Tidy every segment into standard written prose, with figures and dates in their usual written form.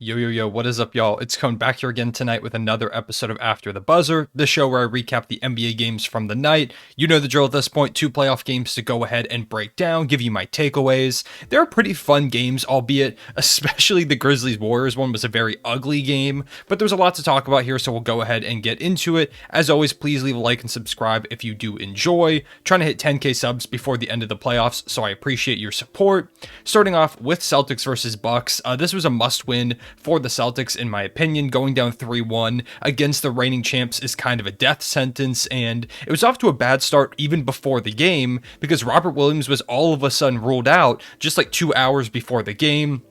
Yo, what is up, y'all? It's Cone back here again tonight with another episode of After the Buzzer, the show where I recap the NBA games from the night. You know the drill at this point, 2 playoff games to go ahead and break down, give you my takeaways. They're pretty fun games, albeit, especially the Grizzlies-Warriors one was a very ugly game, but there's a lot to talk about here, so we'll go ahead and get into it. As always, please leave a like and subscribe if you do enjoy. Trying to hit 10k subs before the end of the playoffs, so I appreciate your support. Starting off with Celtics versus Bucks, this was a must-win for the Celtics, in my opinion. Going down 3-1 against the reigning champs is kind of a death sentence, and it was off to a bad start even before the game because Robert Williams was all of a sudden ruled out just like 2 hours before the game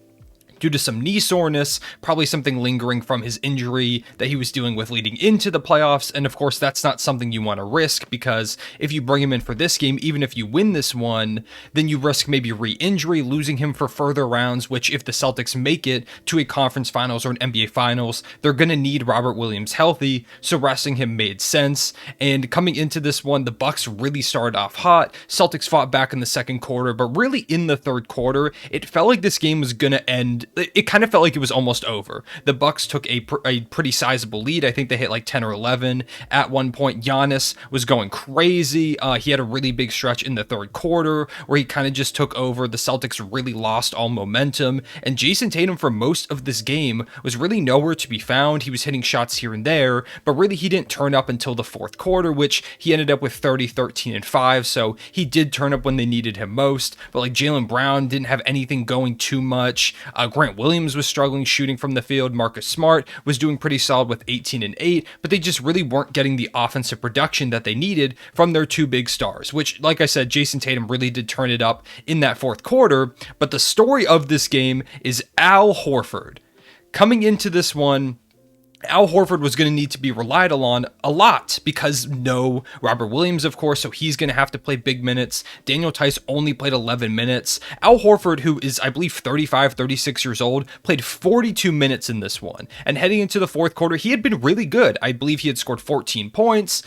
due to some knee soreness, probably something lingering from his injury that he was dealing with leading into the playoffs. And of course, that's not something you want to risk, because if you bring him in for this game, even if you win this one, then you risk maybe re-injury, losing him for further rounds, which if the Celtics make it to a conference finals or an NBA finals, they're going to need Robert Williams healthy. So resting him made sense. And coming into this one, the Bucks really started off hot. Celtics fought back in the second quarter, but really in the third quarter, it felt like this game was going to end. It kind of felt like it was almost over. The Bucks took a pretty sizable lead. I think they hit like 10 or 11 at one point. Giannis was going crazy. He had a really big stretch in the third quarter where he kind of just took over. The Celtics really lost all momentum, and Jason Tatum for most of this game was really nowhere to be found. He was hitting shots here and there, but really he didn't turn up until the fourth quarter, which he ended up with 30, 13, and 5. So he did turn up when they needed him most, but like Jaylen Brown didn't have anything going too much. Grant Williams was struggling shooting from the field. Marcus Smart was doing pretty solid with 18 and 8, but they just really weren't getting the offensive production that they needed from their 2 big stars, which, like I said, Jason Tatum really did turn it up in that fourth quarter. But the story of this game is Al Horford. Coming into this one, Al Horford was going to need to be relied on a lot because no Robert Williams, of course, so he's going to have to play big minutes. Daniel Tice only played 11 minutes. Al Horford, who is, I believe, 35, 36 years old, played 42 minutes in this one. And heading into the fourth quarter, he had been really good. I believe he had scored 14 points.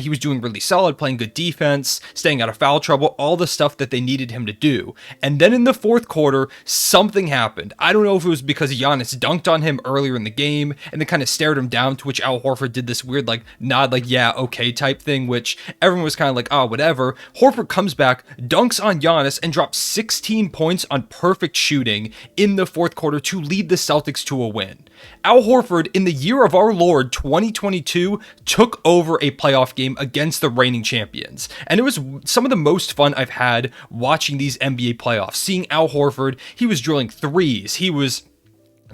He was doing really solid, playing good defense, staying out of foul trouble, all the stuff that they needed him to do. And then in the fourth quarter, something happened. I don't know if it was because Giannis dunked on him earlier in the game and then kind of stared him down, to which Al Horford did this weird like nod, like yeah, okay type thing, which everyone was kind of like, oh, whatever. Horford comes back, dunks on Giannis, and drops 16 points on perfect shooting in the fourth quarter to lead the Celtics to a win. Al Horford, in the year of our Lord 2022, took over a playoff game against the reigning champions. And it was some of the most fun I've had watching these NBA playoffs. Seeing Al Horford, he was drilling threes, he was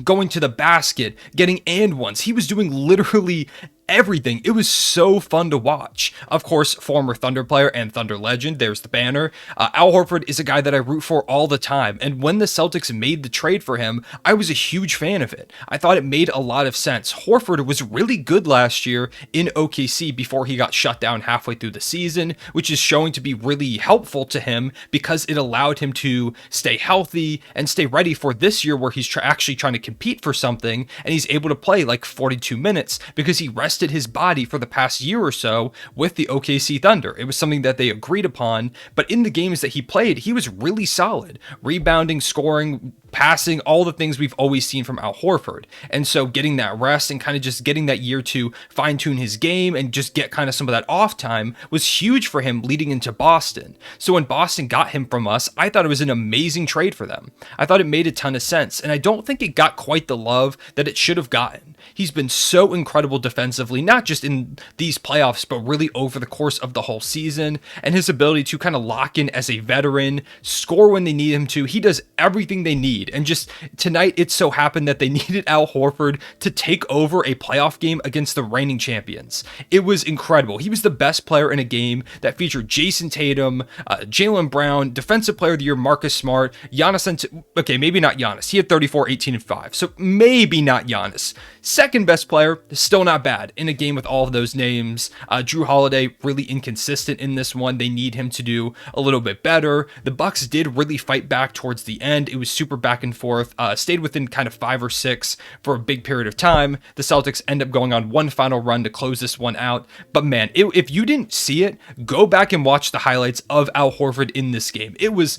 going to the basket, getting and ones. He was doing literally everything. It was so fun to watch. Of course, former Thunder player and Thunder legend, there's the banner. Al Horford is a guy that I root for all the time, and when the Celtics made the trade for him, I was a huge fan of it. I thought it made a lot of sense. Horford was really good last year in OKC before he got shut down halfway through the season, which is showing to be really helpful to him because it allowed him to stay healthy and stay ready for this year where he's actually trying to compete for something, and he's able to play like 42 minutes because he rested his body for the past year or so with the OKC Thunder. It was something that they agreed upon, but in the games that he played, he was really solid. Rebounding, scoring, passing, all the things we've always seen from Al Horford. And so getting that rest and kind of just getting that year to fine-tune his game and just get kind of some of that off time was huge for him leading into Boston. So when Boston got him from us, I thought it was an amazing trade for them. I thought it made a ton of sense, and I don't think it got quite the love that it should have gotten. He's been so incredible defensively, not just in these playoffs, but really over the course of the whole season, and his ability to kind of lock in as a veteran, score when they need him to. He does everything they need. And just tonight, it so happened that they needed Al Horford to take over a playoff game against the reigning champions. It was incredible. He was the best player in a game that featured Jason Tatum, Jaylen Brown, Defensive Player of the Year Marcus Smart, Giannis. Okay, maybe not Giannis. He had 34, 18, and 5. So maybe not Giannis. Second best player, still not bad in a game with all of those names. Drew Holiday, really inconsistent in this one. They need him to do a little bit better. The Bucks did really fight back towards the end. It was super back and forth, stayed within kind of 5 or 6 for a big period of time. The Celtics end up going on one final run to close this one out. But man, if you didn't see it, go back and watch the highlights of Al Horford in this game. It was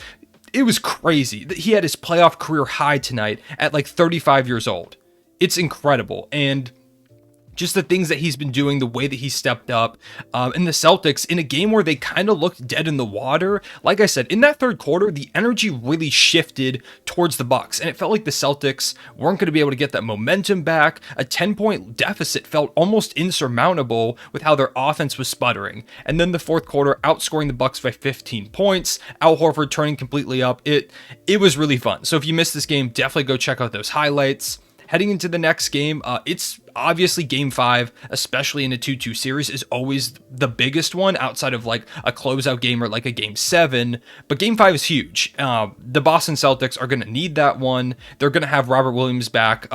crazy. He had his playoff career high tonight at like 35 years old. it's incredible. And just the things that he's been doing, the way that he stepped up, in the Celtics in a game where they kind of looked dead in the water. Like I said, in that third quarter, the energy really shifted towards the Bucks, and it felt like the Celtics weren't going to be able to get that momentum back. A 10-point deficit felt almost insurmountable with how their offense was sputtering. And then the fourth quarter, outscoring the Bucks by 15 points, Al Horford turning completely up. It was really fun. So if you missed this game, definitely go check out those highlights. Heading into the next game, it's obviously game 5, especially in a 2-2 series, is always the biggest one outside of like a closeout game or like a game 7. But game 5 is huge. The Boston Celtics are going to need that one. They're going to have Robert Williams back.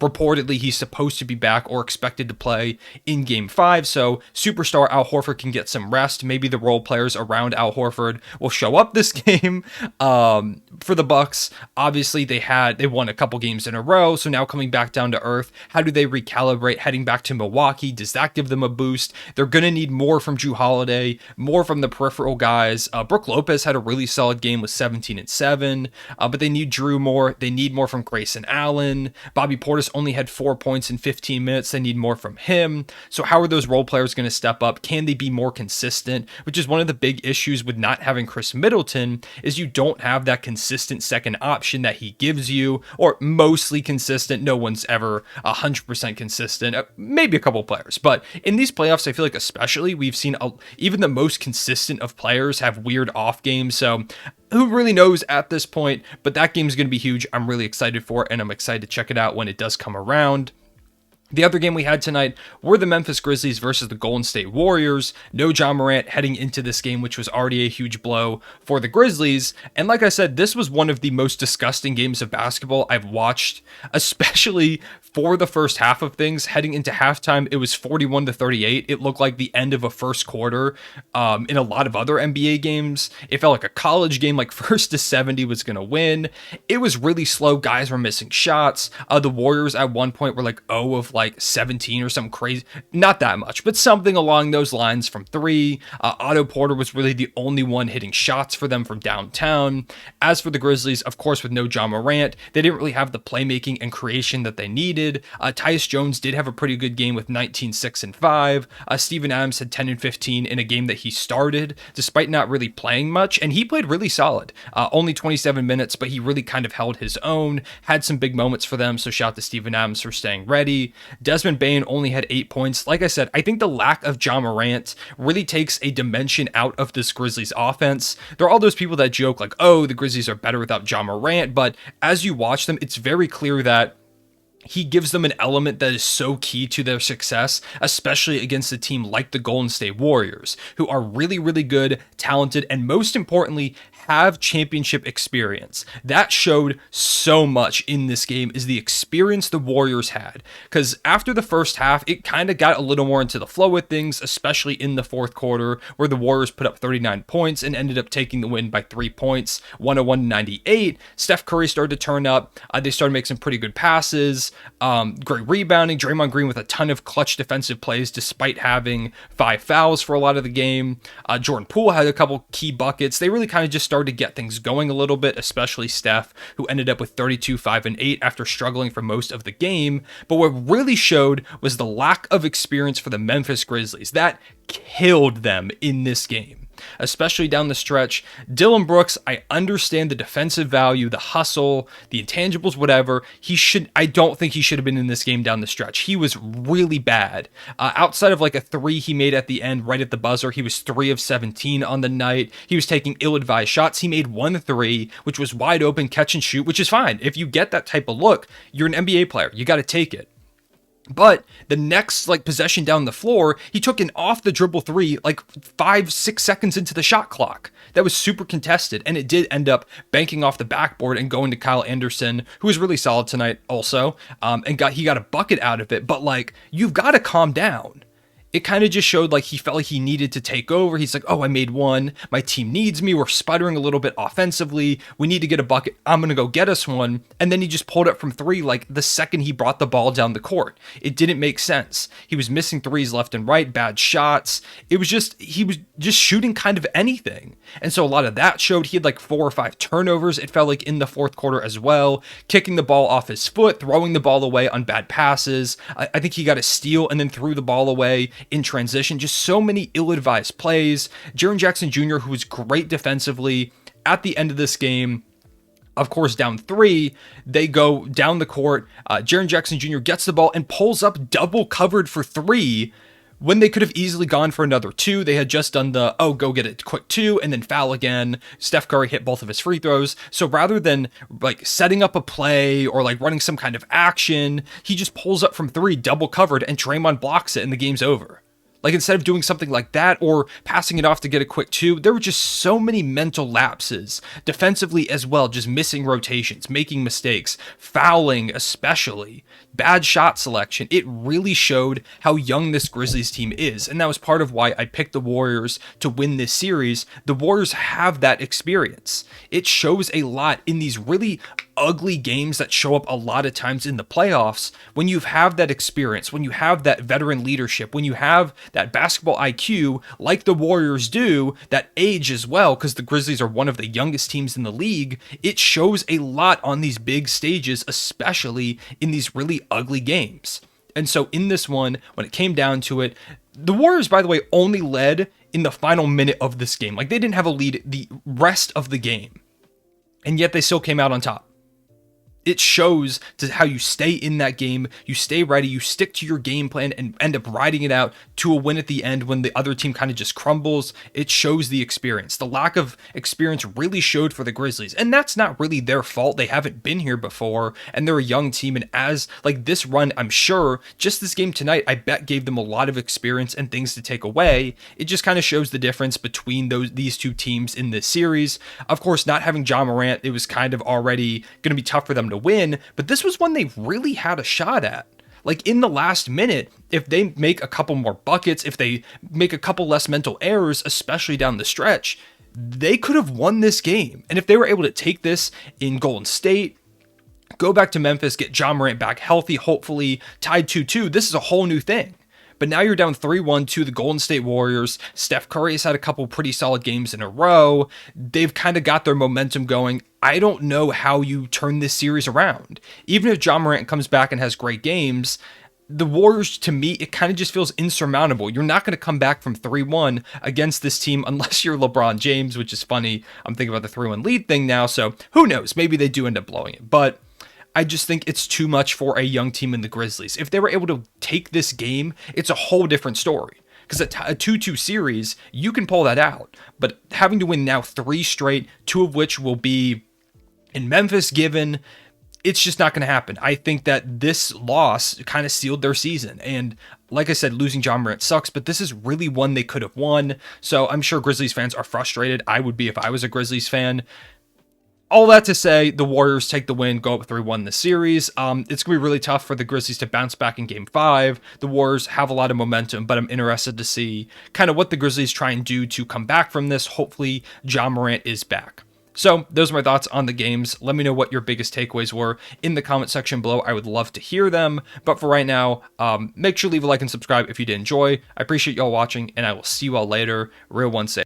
Reportedly, he's supposed to be back or expected to play in game 5. So superstar Al Horford can get some rest. Maybe the role players around Al Horford will show up this game. For the Bucks, obviously they won a couple games in a row. So now coming back down to earth, how do they recalibrate heading back to Milwaukee? Does that give them a boost? They're going to need more from Jrue Holiday, more from the peripheral guys. Brook Lopez had a really solid game with 17 and 7, but they need Jrue more. They need more from Grayson Allen. Bobby Portis only had 4 points in 15 minutes. They need more from him. So how are those role players going to step up? Can they be more consistent? Which is one of the big issues with not having Chris Middleton, is you don't have that consistent second option that he gives you, or mostly consistent. No one's ever 100% consistent. Maybe a couple players, but in these playoffs, I feel like especially we've seen even the most consistent of players have weird off games. So who really knows at this point, but that game is going to be huge. I'm really excited for it, and I'm excited to check it out when it does come around. The other game we had tonight were the Memphis Grizzlies versus the Golden State Warriors. No Ja Morant heading into this game, which was already a huge blow for the Grizzlies. And like I said, this was one of the most disgusting games of basketball I've watched, especially for the first half of things. Heading into halftime, it was 41-38. It looked like the end of a first quarter. In a lot of other NBA games, it felt like a college game, like first to 70 was going to win. It was really slow. Guys were missing shots. The Warriors at one point were like 0 of like 17 or something crazy. Not that much, but something along those lines from 3. Otto Porter was really the only one hitting shots for them from downtown. As for the Grizzlies, of course, with no Ja Morant, they didn't really have the playmaking and creation that they needed. Tyus Jones did have a pretty good game with 19, 6, and 5. Steven Adams had 10 and 15 in a game that he started, despite not really playing much, and he played really solid. Only 27 minutes, but he really kind of held his own, had some big moments for them, so shout to Steven Adams for staying ready. Desmond Bane only had 8 points. Like I said, I think the lack of Ja Morant really takes a dimension out of this Grizzlies offense. There are all those people that joke like, oh, the Grizzlies are better without Ja Morant, but as you watch them, it's very clear that he gives them an element that is so key to their success, especially against a team like the Golden State Warriors, who are really, really good, talented, and most importantly, have championship experience. That showed so much in this game, is the experience the Warriors had. Because after the first half, it kind of got a little more into the flow of things, especially in the fourth quarter, where the Warriors put up 39 points and ended up taking the win by 3 points, 101-98. Steph Curry started to turn up. They started making some pretty good passes. Great rebounding. Draymond Green with a ton of clutch defensive plays despite having 5 fouls for a lot of the game. Jordan Poole had a couple key buckets. They really kind of just started to get things going a little bit, especially Steph, who ended up with 32, 5, and 8 after struggling for most of the game. But what really showed was the lack of experience for the Memphis Grizzlies. That killed them in this game, especially down the stretch. Dillon Brooks, I understand the defensive value, the hustle, the intangibles, whatever. I don't think he should have been in this game down the stretch. He was really bad. Outside of like a 3 he made at the end, right at the buzzer, he was 3 of 17 on the night. He was taking ill-advised shots. He made 1 3, which was wide open catch and shoot, which is fine. If you get that type of look, you're an NBA player. You got to take it. But the next possession down the floor, he took an off the dribble 3 like 5-6 seconds into the shot clock. That was super contested, and it did end up banking off the backboard and going to Kyle Anderson, who was really solid tonight also, and he got a bucket out of it. But you've got to calm down. it kind of just showed like he felt like he needed to take over. He's like, oh, I made one. My team needs me. We're sputtering a little bit offensively. We need to get a bucket. I'm going to go get us one. And then he just pulled up from three like the second he brought the ball down the court. It didn't make sense. He was missing threes left and right, bad shots. He was just shooting kind of anything. And so a lot of that showed. He had like 4 or 5 turnovers, it felt like, in the fourth quarter as well, kicking the ball off his foot, throwing the ball away on bad passes. I think he got a steal and then threw the ball away in transition. Just so many ill-advised plays. Jaren Jackson Jr., who was great defensively at the end of this game, of course, down 3, they go down the court. Jaren Jackson Jr. gets the ball and pulls up double covered for 3 when they could have easily gone for another 2. They had just done the, oh, go get a quick 2 and then foul again. Steph Curry hit both of his free throws. So rather than like setting up a play or like running some kind of action, he just pulls up from 3 double covered and Draymond blocks it and the game's over. Like, instead of doing something like that or passing it off to get a quick 2, there were just so many mental lapses defensively as well, just missing rotations, making mistakes, fouling especially, bad shot selection. It really showed how young this Grizzlies team is, and that was part of why I picked the Warriors to win this series. The Warriors have that experience. It shows a lot in these really ugly games that show up a lot of times in the playoffs. When you have that experience, when you have that veteran leadership, when you have that basketball IQ like the Warriors do, that age as well, because the Grizzlies are one of the youngest teams in the league, it shows a lot on these big stages, especially in these really ugly games. And so in this one, when it came down to it, the Warriors, by the way, only led in the final minute of this game. Like, they didn't have a lead the rest of the game, and yet they still came out on top. It shows to how you stay in that game, you stay ready, you stick to your game plan and end up riding it out to a win at the end when the other team kind of just crumbles. It shows the experience. The lack of experience really showed for the Grizzlies, and that's not really their fault. They haven't been here before, and they're a young team, and as like this run, I'm sure, just this game tonight, I bet gave them a lot of experience and things to take away. It just kind of shows the difference between these two teams in this series. Of course, not having Ja Morant, it was kind of already going to be tough for them to win, but this was one they really had a shot at. Like, in the last minute, if they make a couple more buckets, if they make a couple less mental errors, especially down the stretch, they could have won this game. And if they were able to take this in Golden State, go back to Memphis, get Ja Morant back healthy, hopefully tied 2-2, this is a whole new thing. But now you're down 3-1 to the Golden State Warriors. Steph Curry has had a couple pretty solid games in a row. They've kind of got their momentum going. I don't know how you turn this series around. Even if Ja Morant comes back and has great games, the Warriors, to me, it kind of just feels insurmountable. You're not going to come back from 3-1 against this team unless you're LeBron James, which is funny. I'm thinking about the 3-1 lead thing now, so who knows? Maybe they do end up blowing it. But I just think it's too much for a young team in the Grizzlies. If they were able to take this game, it's a whole different story. Because a 2-2 series, you can pull that out. But having to win now 3 straight, 2 of which will be in Memphis given, it's just not going to happen. I think that this loss kind of sealed their season. And like I said, losing Ja Morant sucks, but this is really one they could have won. So I'm sure Grizzlies fans are frustrated. I would be if I was a Grizzlies fan. All that to say, the Warriors take the win, go up 3-1 in the series. It's going to be really tough for the Grizzlies to bounce back in Game 5. The Warriors have a lot of momentum, but I'm interested to see kind of what the Grizzlies try and do to come back from this. Hopefully, Ja Morant is back. So those are my thoughts on the games. Let me know what your biggest takeaways were in the comment section below. I would love to hear them. But for right now, make sure to leave a like and subscribe if you did enjoy. I appreciate y'all watching, and I will see you all later. Real one say.